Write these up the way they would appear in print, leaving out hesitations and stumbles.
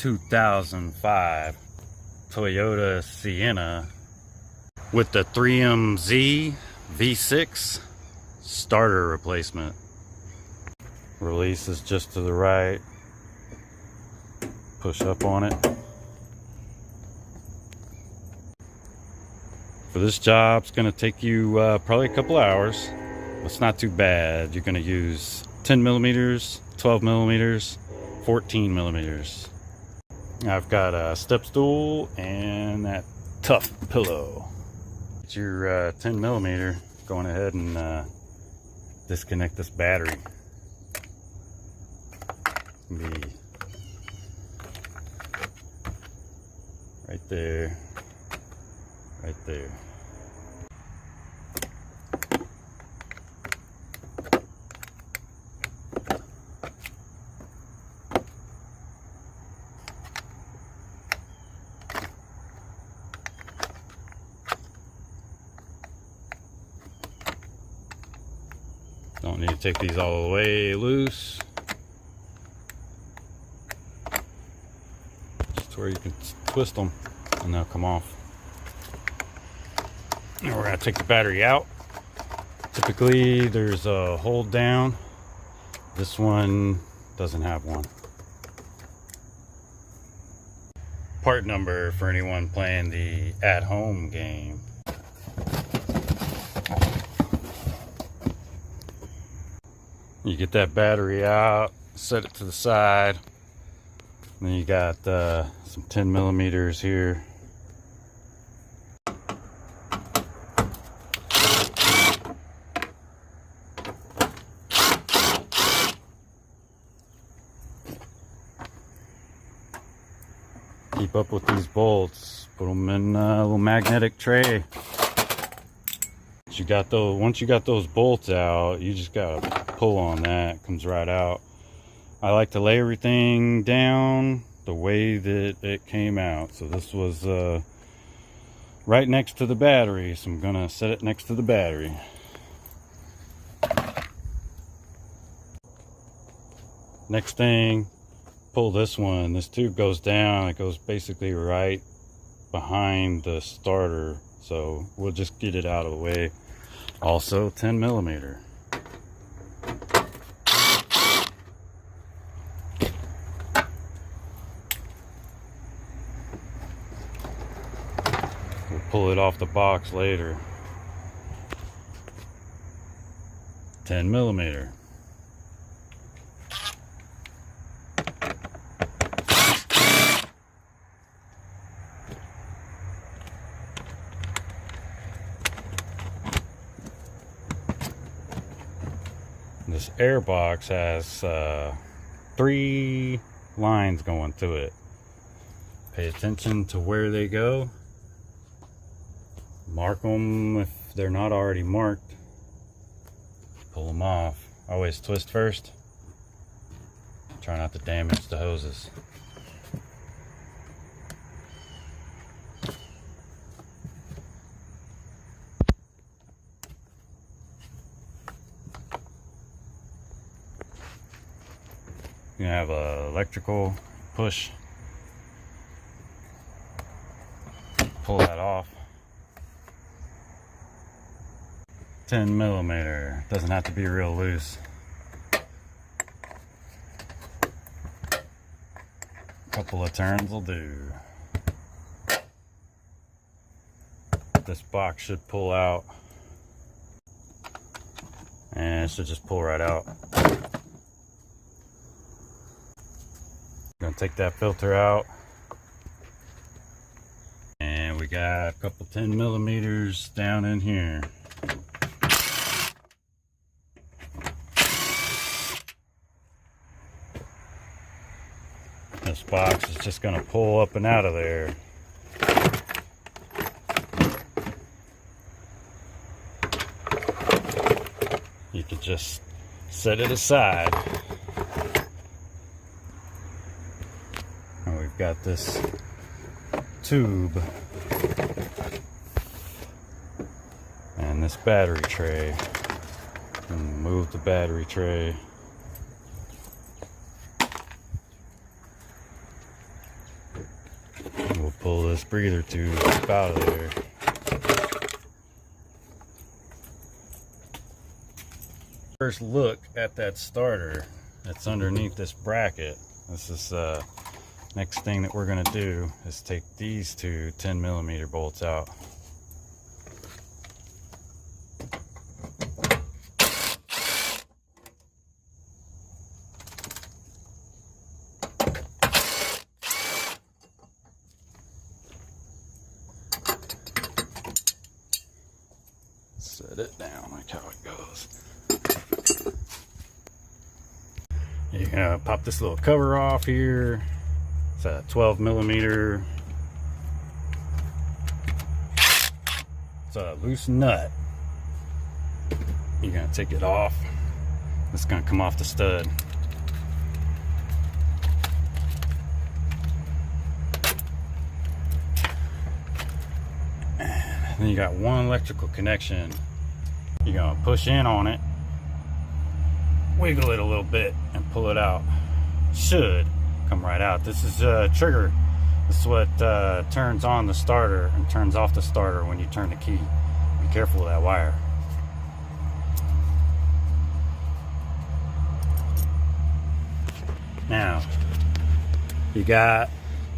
2005 Toyota Sienna with the 3MZ V6 starter replacement. Release is just to the right. Push up on it. For this job, it's going to take you probably a couple hours. It's not too bad. You're going to use 10 millimeters, 12 millimeters, 14 millimeters. I've got a step stool and that tough pillow. It's your 10 millimeter. Going ahead and disconnect this battery. Be right there, right there. Don't need to take these all the way loose. Just where you can twist them and they'll come off. And we're going to take the battery out. Typically there's a hold down. This one doesn't have one. Part number for anyone playing the at-home game. You get that battery out, set it to the side. Then you got some 10 millimeters here. Keep up with these bolts. Put them in a little magnetic tray. Once you got those bolts out, you just gotta pull on that. It comes right out. I like to lay everything down the way that it came out. So this was right next to the battery, so I'm gonna set it next to the battery. Next thing, pull this one. This tube goes down. It goes basically right behind the starter, so we'll just get it out of the way. Also 10 millimeter. We'll pull it off the box later. 10 millimeter. This air box has 3 lines going to it. Pay attention to where they go. Mark them if they're not already marked. Pull them off. Always twist first. Try not to damage the hoses. You have a electrical push. Pull that off. 10 millimeter. Doesn't have to be real loose. Couple of turns will do. This box should pull out. And it should just pull right out. Gonna take that filter out, and we got a couple 10 millimeters down in here. This box is just gonna pull up and out of there. You could just set it aside. We've got this tube and this battery tray. And move the battery tray. pull this breather tube out of there. First look at that starter that's underneath this bracket. This is next thing that we're going to do is take these two 10mm bolts out. Set it down like how it goes. You're gonna pop this little cover off here. It's a 12mm. It's a loose nut. You're gonna take it off. It's gonna come off the stud. And then you got one electrical connection. You're gonna push in on it, wiggle it a little bit, and pull it out. Should come right out. This is a trigger. This is what turns on the starter and turns off the starter when you turn the key. Be careful of that wire. Now, you got,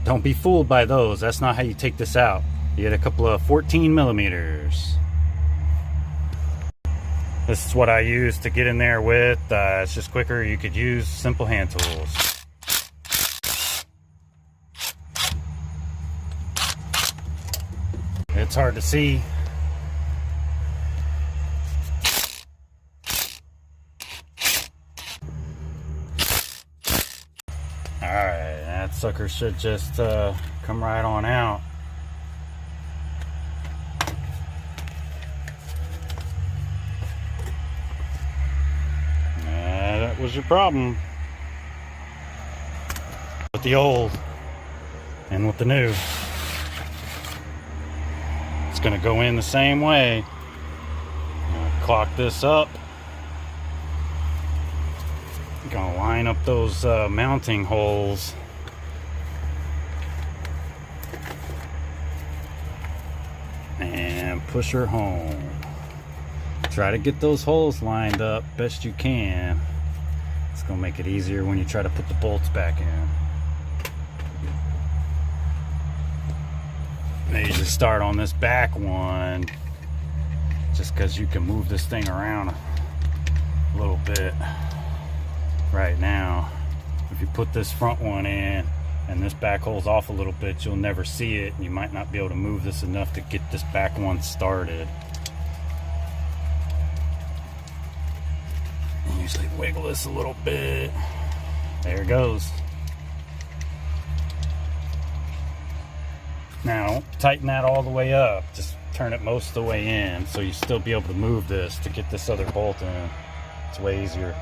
don't be fooled by those. That's not how you take this out. You get a couple of 14mm. This is what I use to get in there with. It's just quicker. You could use simple hand tools. It's hard to see. Alright, that sucker should just come right on out. That was your problem with the old and with the new. It's going to go in the same way. Clock this up. Going to line up those mounting holes. And push her home. Try to get those holes lined up best you can. It's going to make it easier when you try to put the bolts back in. I usually start on this back one just because you can move this thing around a little bit. Right now, if you put this front one in and this back hole's off a little bit, you'll never see it, and you might not be able to move this enough to get this back one started. Usually wiggle this a little bit. There it goes. Now, tighten that all the way up. Just turn it most of the way in so you still be able to move this to get this other bolt in. It's way easier.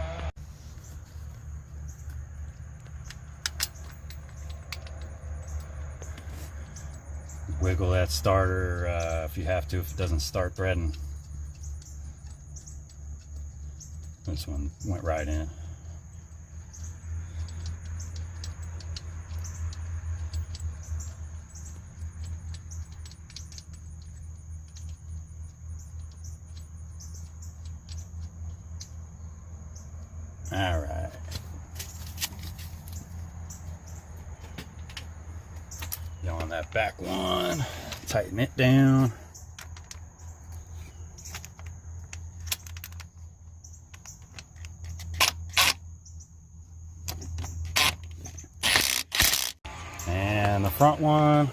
Wiggle that starter if you have to, if it doesn't start threading. This one went right in. All right. Go on that back one, tighten it down. And the front one.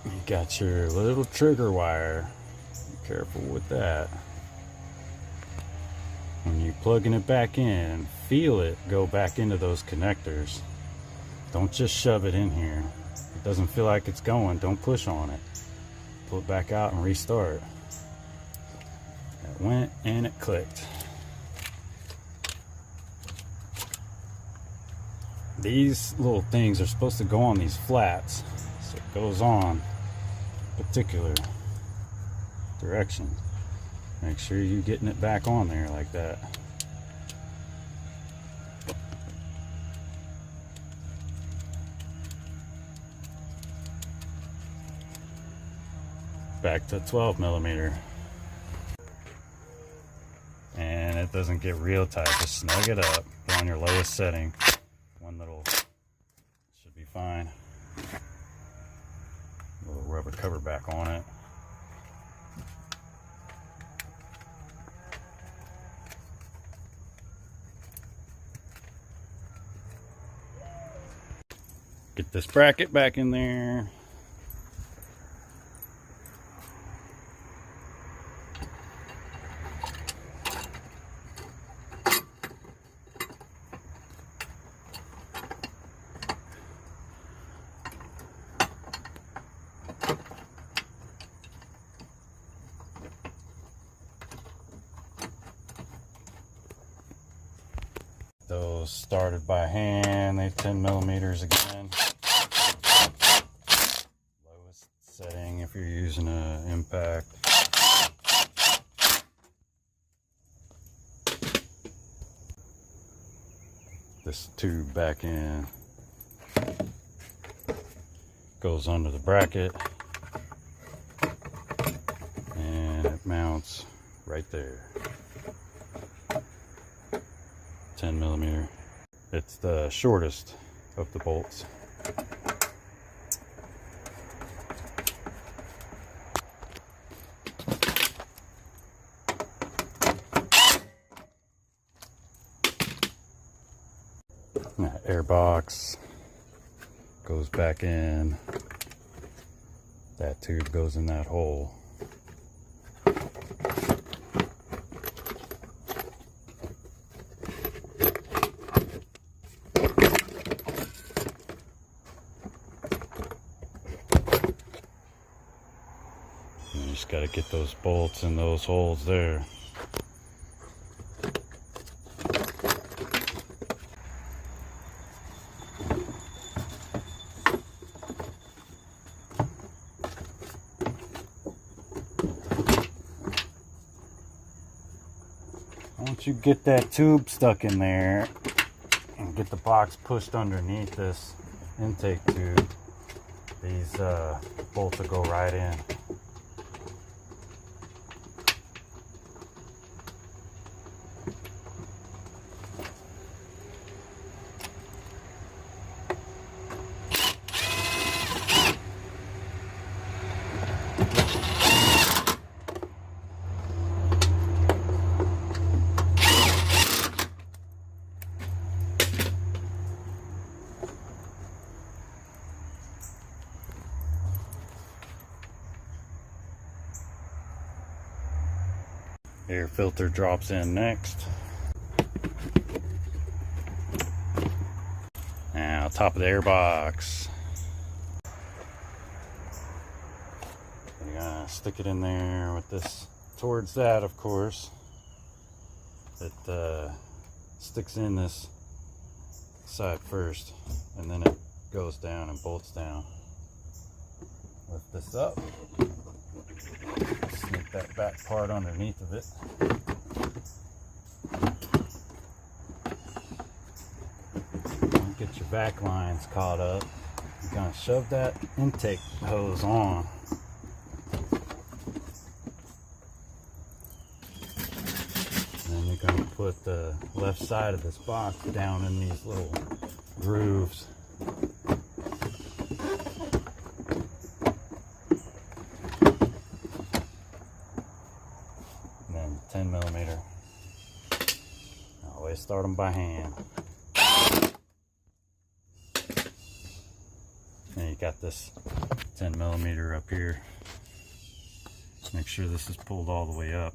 You got your little trigger wire. Be careful with that. When you're plugging it back in, feel it go back into those connectors. Don't just shove it in here. If it doesn't feel like it's going, don't push on it. Pull it back out and restart. It went and it clicked. These little things are supposed to go on these flats, so it goes on particular. direction. Make sure you're getting it back on there like that. Back to 12 millimeter. And it doesn't get real tight. Just snug it up. Put on your lowest setting. One little should be fine. Little rubber cover back on it. Get this bracket back in there. Those started by hand, they 10 millimeters again. Lowest setting if you're using an impact. This tube back in goes under the bracket and it mounts right there. 10 millimeter. It's the shortest of the bolts. That air box goes back in. That tube goes in that hole. You just got to get those bolts in those holes there. Once you get that tube stuck in there and get the box pushed underneath this intake tube, these bolts will go right in. Air filter drops in next. Now, top of the air box. You're gonna stick it in there with this towards that, of course. It sticks in this side first, and then it goes down and bolts down. Lift this up. Sneak that back part underneath of it. Get your back lines caught up. You're gonna shove that intake hose on. And then you're gonna put the left side of this box down in these little grooves. And then 10 millimeter. Always start them by hand. And you got this 10 millimeter up here. Make sure this is pulled all the way up.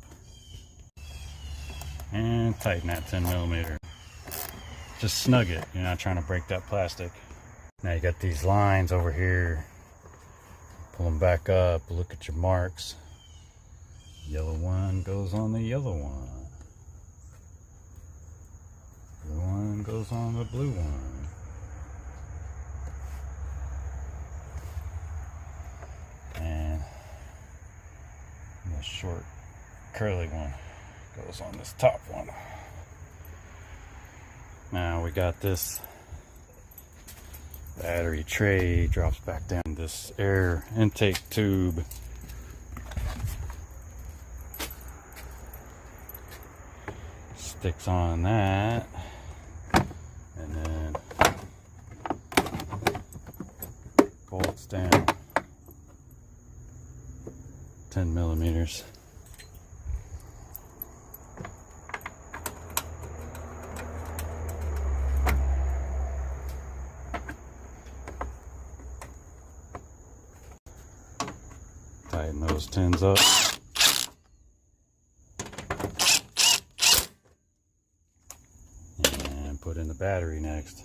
And tighten that 10 millimeter. Just snug it. You're not trying to break that plastic. Now you got these lines over here. Pull them back up. Look at your marks. Yellow one goes on the yellow one. Blue one goes on the blue one. And I'm gonna short curly one goes on this top one. Now we got this battery tray, drops back down this air intake tube. Sticks on that, and then bolts down 10 millimeters. Tighten those tins up. And put in the battery next.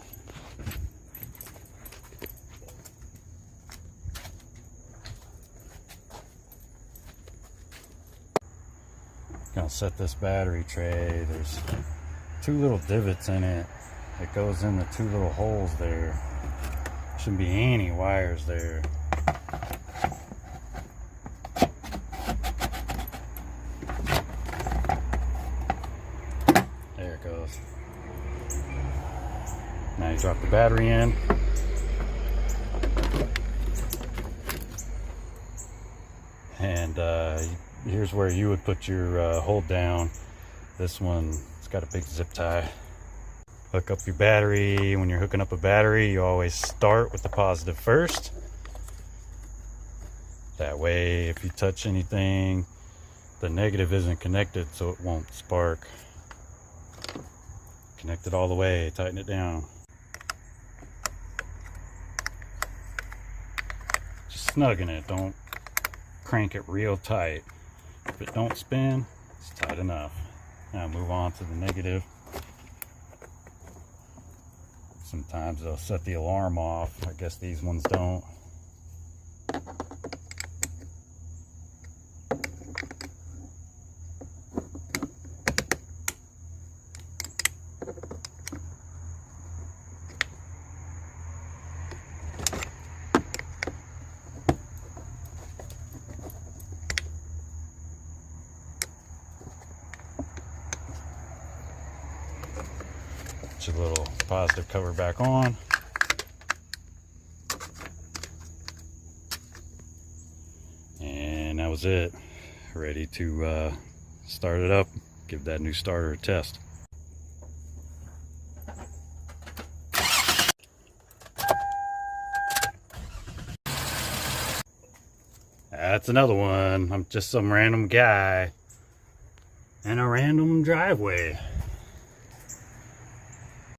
Gonna set this battery tray. There's two little divots in it. It goes in the two little holes there. Shouldn't be any wires there. There it goes. Now you drop the battery in. And here's where you would put your hold down. This one, it's got a big zip tie. Hook up your battery. When you're hooking up a battery, you always start with the positive first. That way, if you touch anything, the negative isn't connected, so it won't spark. Connect it all the way, tighten it down. Just snugging it, don't crank it real tight. If it don't spin, it's tight enough. Now move on to the negative. Sometimes they'll set the alarm off. I guess these ones don't. Put your little positive cover back on. And that was it. Ready to start it up, give that new starter a test. That's another one. I'm just some random guy in a random driveway.